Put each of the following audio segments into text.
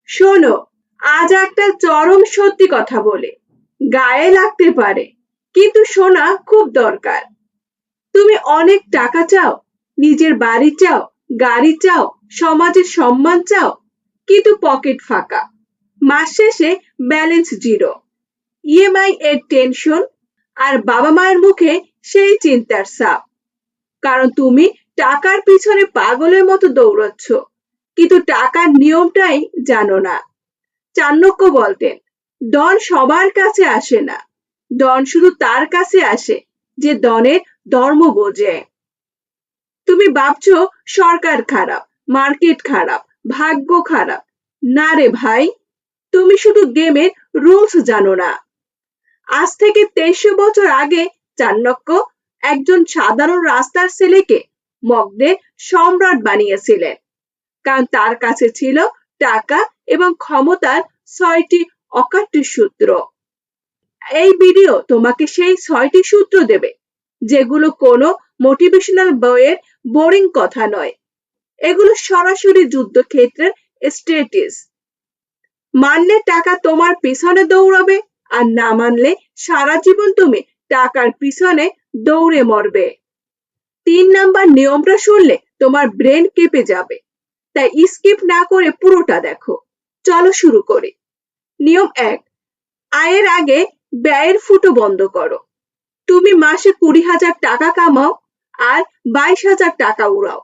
শোনো, আজ একটা চরম সত্যি কথা বলে গায়ে লাগতে পারে, কিন্তু শোনা খুব দরকার। তুমি অনেক টাকা চাও, নিজের বাড়ি চাও, গাড়ি চাও, সমাজের সম্মান চাও, কিন্তু পকেট ফাঁকা। মাস শেষে ব্যালেন্স জিরো, ইএমআই এর টেনশন, আর বাবা মায়ের মুখে সেই চিন্তার ছাপ। কারণ তুমি টাকার পিছনে পাগলের মতো দৌড়চ্ছ, কিন্তু টাকার নিয়মটাই জানো না। চাণক্য বলতেন, ডন সবার কাছে আসে না, ডন শুধু তার কাছে আসে যে ডনের ধর্ম বোঝে। তুমি ভাবছো সরকার খারাপ, মার্কেট খারাপ, ভাগ্য খারাপ। না রে ভাই, তুমি শুধু গেমের রুলস জানো না। আজ থেকে 2300 বছর আগে চাণক্য একজন সাধারণ রাস্তার ছেলেকে মগধের সম্রাট বানিয়েছিলেন, কারণ তার কাছে ছিল টাকা এবং ক্ষমতার 6টি অকাট্য সূত্র। এই ভিডিও তোমাকে সেই 6টি সূত্র দেবে, যেগুলো কোনো মোটিভেশনাল বইয়ের বোরিং কথা নয়। এগুলো সরাসরি যুদ্ধক্ষেত্রের স্ট্র্যাটেজি। মানলে টাকা তোমার পিছনে দৌড়াবে, আর না মানলে সারা জীবন তুমি টাকার পিছনে দৌড়ে মরবে। 3 নাম্বার নিয়মটা শুনলে তোমার ব্রেন কেঁপে যাবে, তাই স্কিপ না করে পুরোটা দেখো। চলো শুরু করি। নিয়ম 1, আয়ের আগে ব্যয়ের ফুটো বন্ধ করো। তুমি মাসে 20,000 টাকা কামাও আর 22,000 টাকা উড়াও।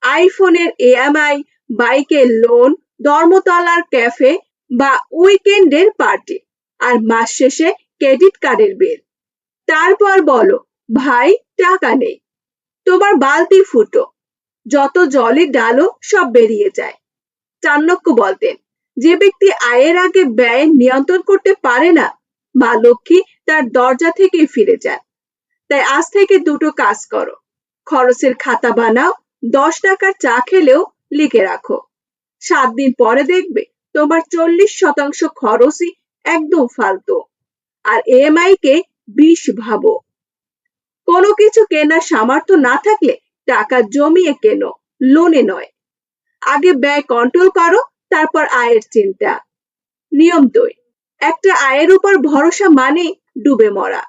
আইফোনের ইএমআই, বাইকের লোন, ধর্মতলার ক্যাফে বা উইকেন্ডের পার্টি, আর মাস শেষে ক্রেডিট কার্ডের বিল। তারপর বলো, ভাই টাকা নেই। তোমার বালতি ফুটো, যত জলে ডালো সব বেরিয়ে যায়। চাণক্য বলতেন, যে ব্যক্তি আয়ের আগে ব্যয় নিয়ন্ত্রণ করতে পারে না, মা লক্ষ্মী তার দরজা থেকে ফিরে যান। তাই আজ থেকে দুটো কাজ করো। খরচের খাতা বানাও, 10 টাকার চা খেলেও লিখে রাখো। 7 দিন পরে দেখবে তোমার 40% খরচই একদম ফালতু। আর ইএমআই কে 20 ভাবো। কোনো কিছু কেনার সামর্থ্য না থাকলে টাকা জমিয়ে কেনো, লোনে নয়। আগে ব্যয় কন্ট্রোল করো, তারপর আয়ের চিন্তা। নিয়ম 2, একটা আয়ের উপর ভরসা মানে ডুবে মরা।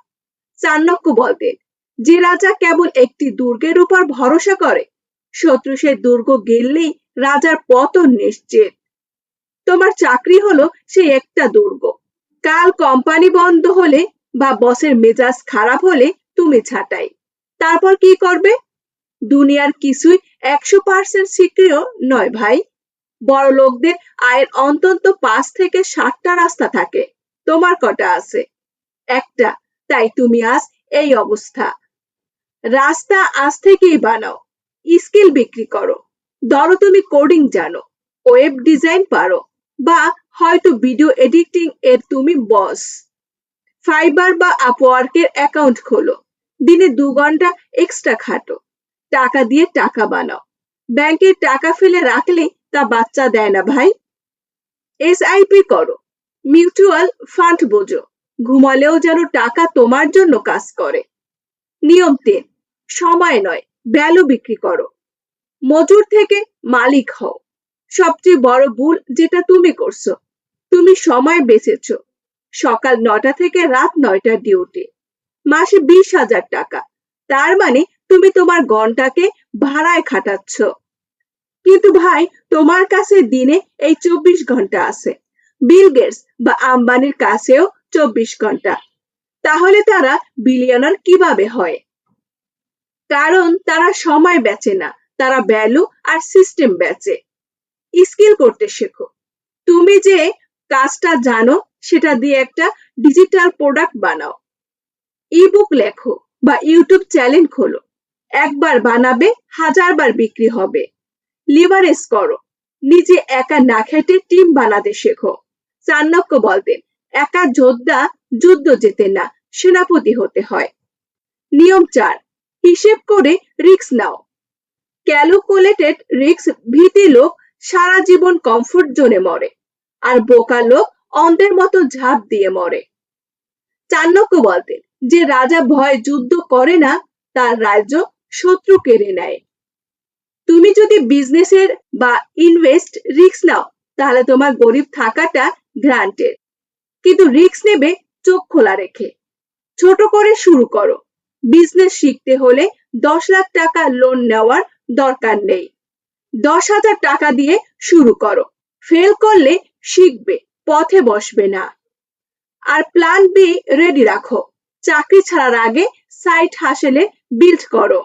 চাণক্য বলতেন, যে রাজা কেবল একটি দুর্গের উপর ভরসা করে, শত্রু সে দুর্গ গেললেই রাজার পতন নিশ্চিত। তোমার চাকরি হলো সেই একটা দুর্গ। কাল কোম্পানি বন্ধ হলে বা বসের মেজাজ খারাপ হলে তুমি ছাঁটাই। তারপর কি করবে? দুনিয়ার কিছুই 100% সিকিউর নয় ভাই। বড় লোকদের আয়ের অন্তত 5 থেকে 7টা রাস্তা থাকে, তোমার কটা আছে? একটা। তাই তুমি আজ এই অবস্থা। রাস্তা আজ থেকেই বানাও। স্কিল বিক্রি করো। ধরো তুমি কোডিং জানো, ওয়েব ডিজাইন পারো, বা হয়তো ভিডিও এডিটিং এর তুমি বস। ফাইবার বা আপওয়ার্কের অ্যাকাউন্ট খোলো। দিনে 2 ঘন্টা এক্সট্রা খাটো। টাকা দিয়ে টাকা বানাও। ব্যাংকের টাকা ফেলে রাখলে তা বাচ্চা দেয় না ভাই। এসআইপি করো, মিউচুয়াল ফান্ড বোঝো, ঘুমালেও যেন টাকা তোমার জন্য কাজ করে। নিয়ম 3, সময় নয়, ভ্যালু বিক্রি করো। মজুর থেকে মালিক হও। সবচেয়ে বড় ভুল যেটা তুমি করছো, তুমি সময় বেচেছো। সকাল 9টা থেকে রাত 9টা ডিউটি, মাসে 20,000 টাকা। তার মানে তুমি তোমার ঘন্টাকে ভাড়ায় খাটাচ্ছ। কিন্তু ভাই, তোমার কাছে দিনে এই 24 ঘন্টা আছে। বিল গেটস বা আম্বানির কাছেও 24 ঘন্টা। তাহলে তারা বিলিয়নার কিভাবে হয়? কারণ তারা সময় বেচে না, তারা ভ্যালু আর সিস্টেম বেচে। স্কিল করতে শেখো। তুমি যে কাজটা জানো সেটা দিয়ে একটা ডিজিটাল প্রোডাক্ট বানাও। ইবুক লেখো বা ইউটিউব চ্যানেল খোলো। একবার বানাবে, 1000 বার বিক্রি হবে। লিভারেজ করো। নিজে একা না খেটে টিম বানাতে শেখো। চাণক্য বলতেন, একা যোদ্ধা যুদ্ধ জেতে না, সেনাপতি হতে হয়। নিয়ম 4, হিসেব করে রিস্ক নাও। ক্যালকুলেটেড রিস্ক ভীতি লোক সারা জীবন কমফোর্ট জোনে মরে, আর বোকা লোক অন্ধের মতো ঝাঁপ দিয়ে মরে। চাণক্য বলতেন, যে রাজা ভয় যুদ্ধ করে না, তার রাজ্য শত্রু কেড়ে নেয়। তুমি যদি বিজনেসের বা ইনভেস্ট রিস্ক নাও, তাহলে তোমার গরিব থাকাটা গ্রান্টেড, কিন্তু রিস্ক নেবে চোখ খোলা রেখে। ছোট করে শুরু করো। বিজনেস শিখতে হলে 10 লাখ টাকা লোন নেওয়ার দরকার নেই। 10,000 টাকা দিয়ে শুরু করো। ফেল করলে শিখবে, পথে বসবে না। আর প্ল্যান বি রেডি রাখো। চাকরি ছাড়ার আগে সাইড হাসেলে বিল্ড করো।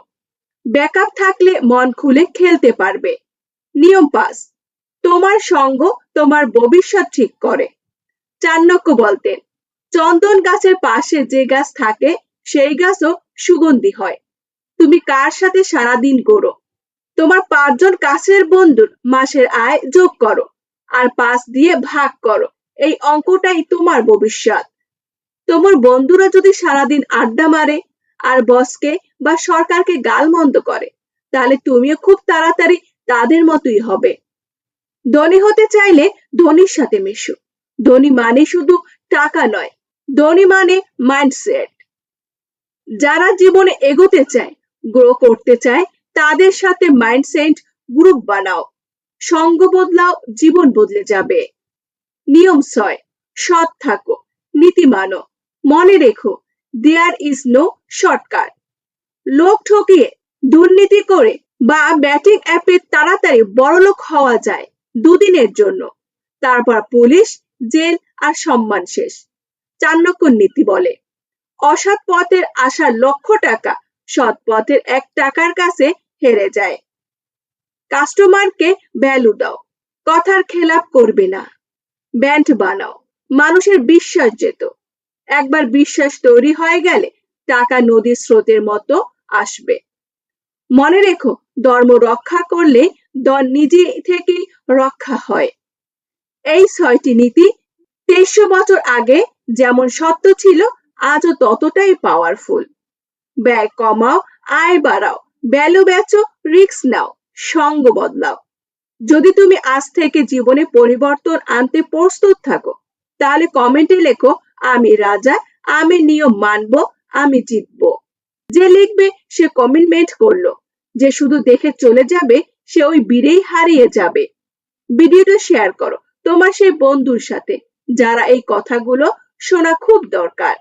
ব্যাকআপ থাকলে মন খুলে খেলতে পারবে। নিয়ম 5, তোমার সঙ্গ তোমার ভবিষ্যৎ ঠিক করে। চাণক্য বলতেন, চন্দন গাছের পাশে যে গাছ থাকে সেই গাছও সুগন্ধি হয়। তুমি কার সাথে সারাদিন ঘোরো? তোমার 5 জন কাছের বন্ধুর মাসের আয় যোগ করো আর 5 দিয়ে ভাগ করো। এই অঙ্কটাই তোমার ভবিষ্যৎ। তোমার বন্ধুরা যদি সারাদিন আড্ডা মারে আর বসকে বা সরকারকে গালমন্দ করে, তাহলে তুমিও খুব তাড়াতাড়ি তাদের মতোই হবে। ধনী হতে চাইলে ধনীর সাথে মিশো। ধনী মানে শুধু টাকা নয়, ধনী মানে মাইন্ডসেট। যারা জীবনে এগোতে চায়, গ্রো করতে চায়, তাদের সাথে মাইন্ডসেট গ্রুপ বানাও। সঙ্গ বদলাও, জীবন বদলে যাবে। নিয়ম 6, সৎ থাকো, নীতি মানো। মনে রেখো, দেয়ার ইজ নো শর্টকাট। লোক ঠকিয়ে, দুর্নীতি করে বা ব্যাটিং অ্যাপে তাড়াতাড়ি বড়লোক হওয়া যায় 2 দিনের জন্য, তারপর পুলিশ, জেল আর সম্মান শেষ। চাণক্যর নীতি বলে, অসৎ পথের আশা লক্ষ টাকা, সৎ পথের 1 টাকার কাছে হেরে যায়। কাস্টমারকে ভ্যালু দাও, কথার খেলাপ করবে না। ব্যান্ড বানাও, মানুষের বিশ্বাস যেত। একবার বিশ্বাস তৈরি হয়ে গেলে টাকা নদীর স্রোতের মতো আসবে। মনে রেখো, ধর্ম রক্ষা করলে দল নিজে থেকেই রক্ষা হয়। এই 6টি নীতি 2300 বছর আগে যেমন সত্য ছিল, আজও ততটাই পাওয়ারফুল। ব্যয় কমাও, আয় বাড়াও, ভ্যালু বেচো, রিস্ক নাও, সঙ্গ বদলাও। যদি তুমি আজ থেকে জীবনে পরিবর্তন আনতে প্রস্তুত থাকো, তাহলে কমেন্টে লেখো, আমি রাজা, আমি নিয়ম মানবো, আমি জিতবো। যে লিখবে সে কমিটমেন্ট করলো। যে শুধু দেখে চলে যাবে সে ওই বীরেই হারিয়ে যাবে। ভিডিওটা শেয়ার করো তোমার সেই বন্ধুর সাথে যারা এই কথাগুলো শোনা খুব দরকার।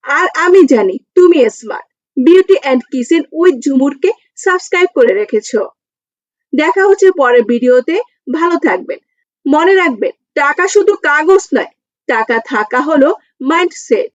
আর আমি জানি তুমি smart. Beauty and kitchen with ঝুমুরকে সাবস্ক্রাইব করে রেখেছো। দেখা হচ্ছে পরের ভিডিওতে। ভালো থাকবেন। মনে রাখবেন, টাকা শুধু কাগজ নয়, টাকা থাকা হলো মাইন্ডসেট।